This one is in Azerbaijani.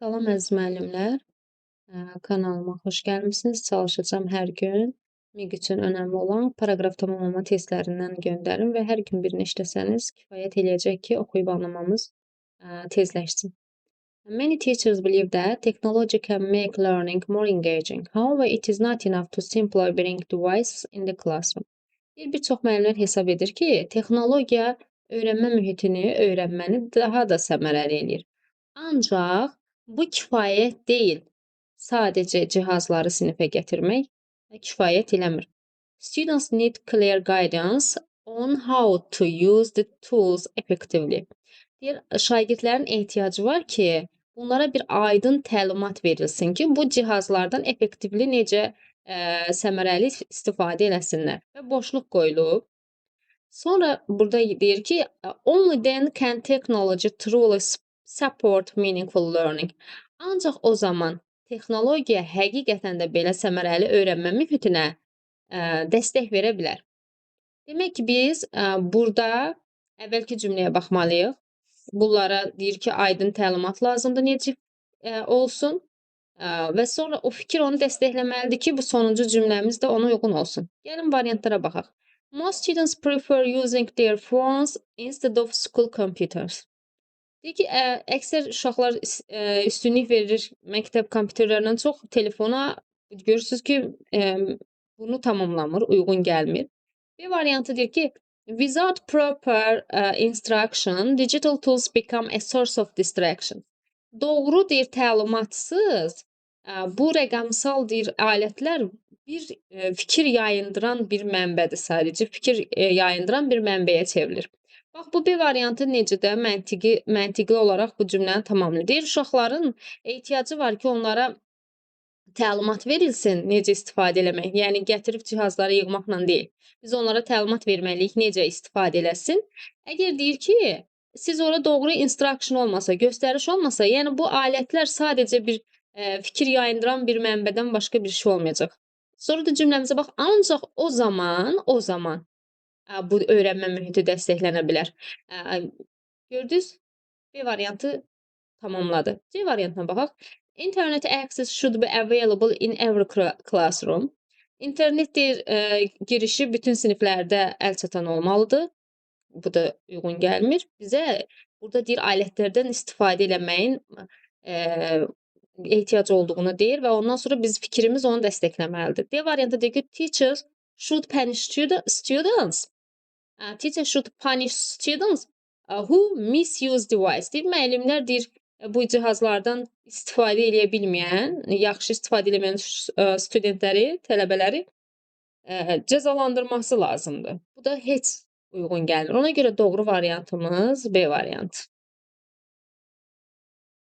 Salam əziz müəllimlər, kanalıma xoş gəlmisiniz. Çalışacağam hər gün MİQ üçün önəmli olan paraqraf tamamlama testlərindən göndərim və hər gün birini işləsəniz kifayət eləyəcək ki, oxuyub anlamamız tezləşsin. Many teachers believe that technology can make learning more engaging. However, it is not enough to simply bring devices in the classroom. Bir çox müəllimlər hesab edir ki, texnologiya öyrənmə mühitini, öyrənməni daha da səmərəli eləyir. Ancaq bu kifayət deyil. Sadəcə cihazları sinifə gətirmək kifayət eləmir. Students need clear guidance on how to use the tools effectively. Deyir, şagirdlərin ehtiyacı var ki, bunlara bir aydın təlimat verilsin ki, bu cihazlardan effektivli necə səmərəli istifadə eləsinlər. Və boşluq qoyulub. Sonra burada deyir ki, only then can technology truly support meaningful learning. Ancaq o zaman texnologiya həqiqətən də belə səmərəli öyrənmə mühitinə dəstək verə bilər. Demək ki, biz burada əvvəlki cümləyə baxmalıyıq. Bunlara deyir ki, aydın təlimat lazımdır, necə olsun və sonra o fikir onu dəstəkləməlidir ki, bu sonuncu cümləmiz də ona uyğun olsun. Gəlin variantlara baxaq. Most students prefer using their phones instead of school computers. Deyir ki, əksər uşaqlar üstünlük verir məktəb kompüterlərindən çox telefona. Görürsünüz ki, bunu tamamlamır, uyğun gəlmir. Bir variantı deyir ki, without proper instruction, digital tools become a source of distraction. Doğru deyir, təlimatsız bu rəqəmsal deyir alətlər bir fikir yayındıran bir mənbədir sadəcə. Fikir yayındıran bir mənbəyə çevrilir. Bax, bu bir variantı necə də məntiqli olaraq bu cümləni tamamlayır. Deyir, uşaqların ehtiyacı var ki, onlara təlimat verilsin, necə istifadə eləmək. Yəni, gətirib cihazları yığmaqla deyil. Biz onlara təlimat verməliyik, necə istifadə eləsin. Əgər deyir ki, siz orada doğru instruction olmasa, göstəriş olmasa, yəni bu alətlər sadəcə bir fikir yayındıran bir mənbədən başqa bir şey olmayacaq. Sonra da cümləmizə bax, ancaq o zaman bu öyrənmə mühiti dəstəklənə bilər. Gördünüz? B variantı tamamladı. C variantına baxaq. Internet access should be available in every classroom. İnternet girişi bütün siniflərdə əlçatan olmalıdır. Bu da uyğun gəlmir. Bizə burada deyir, alətlərdən istifadə eləməyin ehtiyac olduğunu deyir və ondan sonra biz fikrimiz onu dəstəkləməlidir. D variantı deyir ki, teachers should punish students. Teacher should punish students who misuse device. Deyir, müəllimlər deyir, bu cihazlardan istifadə edə bilməyən, yaxşı istifadə etməyən studentləri, tələbələri cəzalandırması lazımdır. Bu da heç uyğun gəlmir. Ona görə doğru variantımız B variantı.